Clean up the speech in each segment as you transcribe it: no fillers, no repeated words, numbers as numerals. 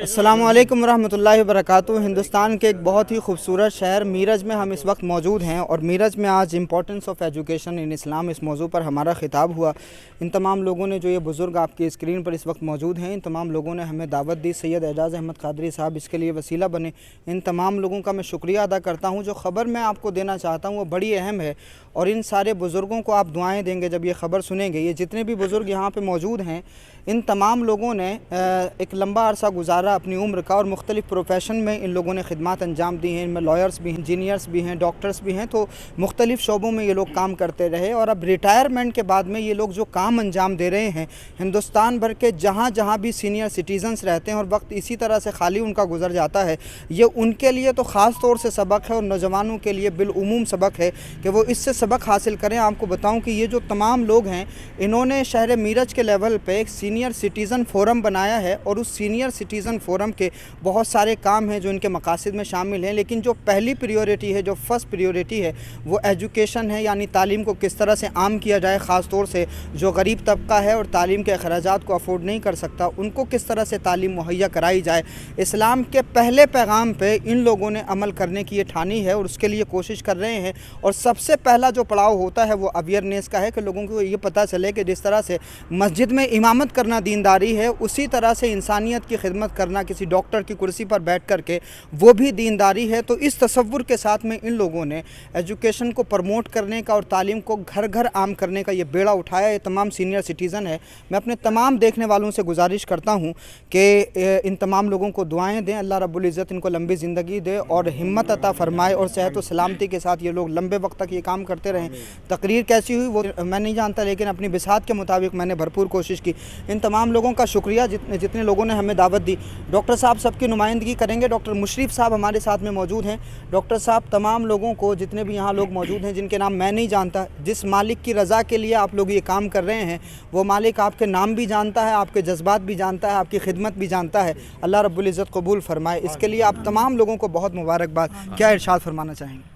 السلام علیکم ورحمۃ اللہ وبرکاتہ۔ ہندوستان کے ایک بہت ہی خوبصورت شہر میرج میں ہم اس وقت موجود ہیں، اور میرج میں آج امپورٹنس آف ایجوکیشن ان اسلام اس موضوع پر ہمارا خطاب ہوا۔ ان تمام لوگوں نے، جو یہ بزرگ آپ کی اسکرین پر اس وقت موجود ہیں، ان تمام لوگوں نے ہمیں دعوت دی۔ سید اعجاز احمد قادری صاحب اس کے لیے وسیلہ بنے۔ ان تمام لوگوں کا میں شکریہ ادا کرتا ہوں۔ جو خبر میں آپ کو دینا چاہتا ہوں وہ بڑی اہم ہے، اور ان سارے بزرگوں کو آپ دعائیں دیں گے جب یہ خبر سنیں گے۔ یہ جتنے بھی بزرگ یہاں پہ موجود ہیں، ان تمام لوگوں نے ایک لمبا عرصہ گزارا اپنی عمر کا، اور مختلف پروفیشن میں ان لوگوں نے خدمات انجام دی ہیں۔ ان میں لائرز بھی ہیں، انجینئرز بھی ہیں، ڈاکٹرز بھی ہیں، تو مختلف شعبوں میں یہ لوگ کام کرتے رہے، اور اب ریٹائرمنٹ کے بعد میں یہ لوگ جو کام انجام دے رہے ہیں ہندوستان بھر کے جہاں جہاں بھی سینئر سٹیزنز رہتے ہیں، اور وقت اسی طرح سے خالی ان کا گزر جاتا ہے، یہ ان کے لیے تو خاص طور سے سبق ہے، اور نوجوانوں کے لیے بالعموم سبق ہے کہ وہ اس سے سبق حاصل کریں۔ آپ کو بتاؤں کہ یہ جو تمام لوگ ہیں، انہوں نے شہر میرج کے لیول پہ ایک سینئر سٹیزن فورم بنایا ہے، اور اس سینئر سٹیزن فورم کے بہت سارے کام ہیں جو ان کے مقاصد میں شامل ہیں، لیکن جو پہلی پریورٹی ہے، جو فرسٹ پریورٹی ہے، وہ ایجوکیشن ہے، یعنی تعلیم کو کس طرح سے عام کیا جائے۔ خاص طور سے جو غریب طبقہ ہے اور تعلیم کے اخراجات کو افورڈ نہیں کر سکتا، ان کو کس طرح سے تعلیم مہیا کرائی جائے۔ اسلام کے پہلے پیغام پہ ان لوگوں نے عمل کرنے کی یہ ٹھانی ہے، اور اس کے لیے کوشش کر رہے ہیں۔ اور سب سے پہلا جو پڑاؤ ہوتا ہے وہ اویئرنیس کا ہے، کہ لوگوں کو یہ پتہ چلے کہ جس طرح سے مسجد میں امامت کرنا دینداری ہے، اسی طرح سے انسانیت کی خدمت کرنا کسی ڈاکٹر کی کرسی پر بیٹھ کر کے وہ بھی دینداری ہے۔ تو اس تصور کے ساتھ میں ان لوگوں نے ایجوکیشن کو پروموٹ کرنے کا اور تعلیم کو گھر گھر عام کرنے کا یہ بیڑا اٹھایا۔ یہ تمام سینئر سٹیزن ہے۔ میں اپنے تمام دیکھنے والوں سے گزارش کرتا ہوں کہ ان تمام لوگوں کو دعائیں دیں، اللہ رب العزت ان کو لمبی زندگی دے اور ہمت عطا فرمائے، اور صحت و سلامتی کے ساتھ یہ لوگ لمبے وقت تک یہ کام کرتے رہیں۔ تقریر کیسی ہوئی وہ میں نہیں جانتا، لیکن اپنی بساط کے مطابق میں نے بھرپور کوشش کی۔ ان تمام لوگوں کا شکریہ جتنے لوگوں نے ہمیں دعوت دی۔ ڈاکٹر صاحب سب کی نمائندگی کریں گے۔ ڈاکٹر مشرف صاحب ہمارے ساتھ میں موجود ہیں۔ ڈاکٹر صاحب تمام لوگوں کو، جتنے بھی یہاں لوگ موجود ہیں جن کے نام میں نہیں جانتا، جس مالک کی رضا کے لیے آپ لوگ یہ کام کر رہے ہیں، وہ مالک آپ کے نام بھی جانتا ہے، آپ کے جذبات بھی جانتا ہے، آپ کی خدمت بھی جانتا ہے۔ اللہ رب العزت قبول فرمائے۔ اس کے لیے آپ تمام لوگوں کو بہت مبارکباد۔ کیا ارشاد فرمانا چاہیں گے؟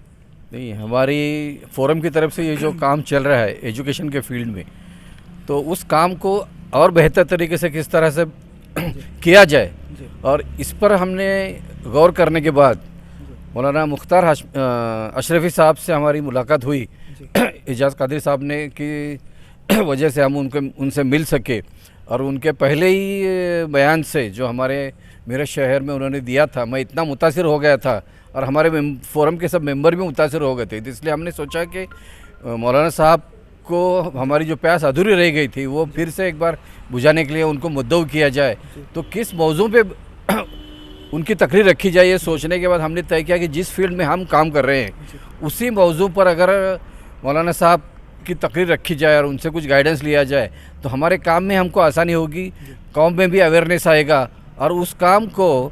نہیں، ہماری فورم کی طرف سے یہ جو کام چل رہا ہے ایجوکیشن کے فیلڈ میں، تو اس کام کو اور بہتر طریقے سے کس طرح سے کیا جائے، اور اس پر ہم نے غور کرنے کے بعد مولانا مختار اشرفی صاحب سے ہماری ملاقات ہوئی۔ اعجاز قادری صاحب نے کی وجہ سے ہم ان سے مل سکے، اور ان کے پہلے ہی بیان سے جو ہمارے میرے شہر میں انہوں نے دیا تھا، میں اتنا متاثر ہو گیا تھا، اور ہمارے فورم کے سب ممبر بھی متاثر ہو گئے تھے۔ اس لیے ہم نے سوچا کہ مولانا صاحب کو ہماری جو پیاس ادھوری رہ گئی تھی وہ پھر سے ایک بار بجھانے کے لیے ان کو مدعو کیا جائے، تو کس موضوع پہ ان کی تقریر رکھی جائے۔ یہ سوچنے کے بعد ہم نے طے کیا کہ جس فیلڈ میں ہم کام کر رہے ہیں اسی موضوع پر اگر مولانا صاحب کی تقریر رکھی جائے اور ان سے کچھ گائیڈنس لیا جائے، تو ہمارے کام میں ہم کو آسانی ہوگی، قوم میں بھی اویئرنیس آئے گا، اور اس کام کو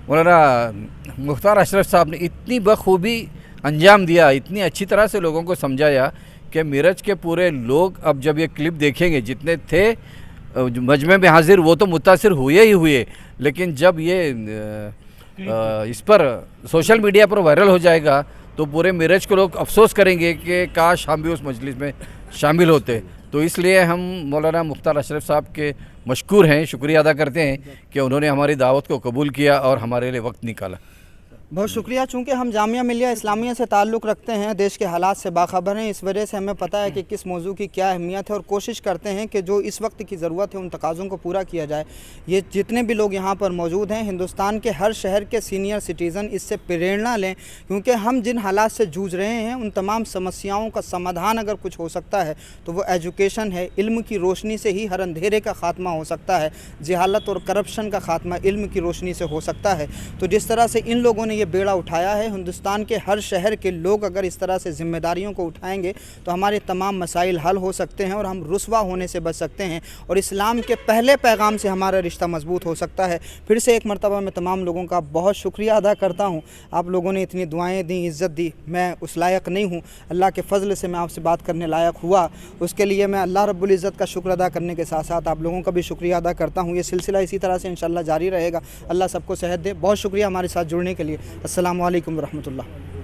مولانا مختار اشرف صاحب نے اتنی بخوبی انجام دیا، اتنی اچھی طرح سے لوگوں کو سمجھایا کہ میرج کے پورے لوگ اب جب یہ کلپ دیکھیں گے، جتنے تھے مجمع میں حاضر وہ تو متاثر ہوئے ہی ہوئے، لیکن جب یہ اس پر سوشل میڈیا پر وائرل ہو جائے گا تو پورے میرج کو لوگ افسوس کریں گے کہ کاش ہم بھی اس مجلس میں شامل ہوتے۔ تو اس لیے ہم مولانا مختار اشرف صاحب کے مشکور ہیں، شکریہ ادا کرتے ہیں کہ انہوں نے ہماری دعوت کو قبول کیا اور ہمارے لیے وقت نکالا۔ بہت شکریہ۔ چونکہ ہم جامعہ ملیہ اسلامیہ سے تعلق رکھتے ہیں، دیش کے حالات سے باخبر ہیں، اس وجہ سے ہمیں پتہ ہے کہ کس موضوع کی کیا اہمیت ہے، اور کوشش کرتے ہیں کہ جو اس وقت کی ضرورت ہے ان تقاضوں کو پورا کیا جائے۔ یہ جتنے بھی لوگ یہاں پر موجود ہیں، ہندوستان کے ہر شہر کے سینئر سٹیزن اس سے پریرنا لیں، کیونکہ ہم جن حالات سے جوجھ رہے ہیں ان تمام سمسیاؤں کا سمادھان اگر کچھ ہو سکتا ہے تو وہ ایجوکیشن ہے۔ علم کی روشنی سے ہی ہر اندھیرے کا خاتمہ ہو سکتا ہے، جہالت اور کرپشن کا خاتمہ علم کی روشنی سے ہو سکتا ہے۔ تو جس طرح سے ان لوگوں نے یہ بیڑا اٹھایا ہے، ہندوستان کے ہر شہر کے لوگ اگر اس طرح سے ذمہ داریوں کو اٹھائیں گے تو ہمارے تمام مسائل حل ہو سکتے ہیں، اور ہم رسوا ہونے سے بچ سکتے ہیں، اور اسلام کے پہلے پیغام سے ہمارا رشتہ مضبوط ہو سکتا ہے۔ پھر سے ایک مرتبہ میں تمام لوگوں کا بہت شکریہ ادا کرتا ہوں۔ آپ لوگوں نے اتنی دعائیں دیں، عزت دی، میں اس لائق نہیں ہوں، اللہ کے فضل سے میں آپ سے بات کرنے لائق ہوا، اس کے لیے میں اللہ رب العزت کا شکر ادا کرنے کے ساتھ ساتھ آپ لوگوں کا بھی شکریہ ادا کرتا ہوں۔ یہ سلسلہ اسی طرح سے انشاءاللہ جاری رہے گا۔ اللہ سب کو صحت دے۔ بہت شکریہ ہمارے ساتھ جڑنے کے لیے۔ السلام علیکم ورحمۃ اللہ۔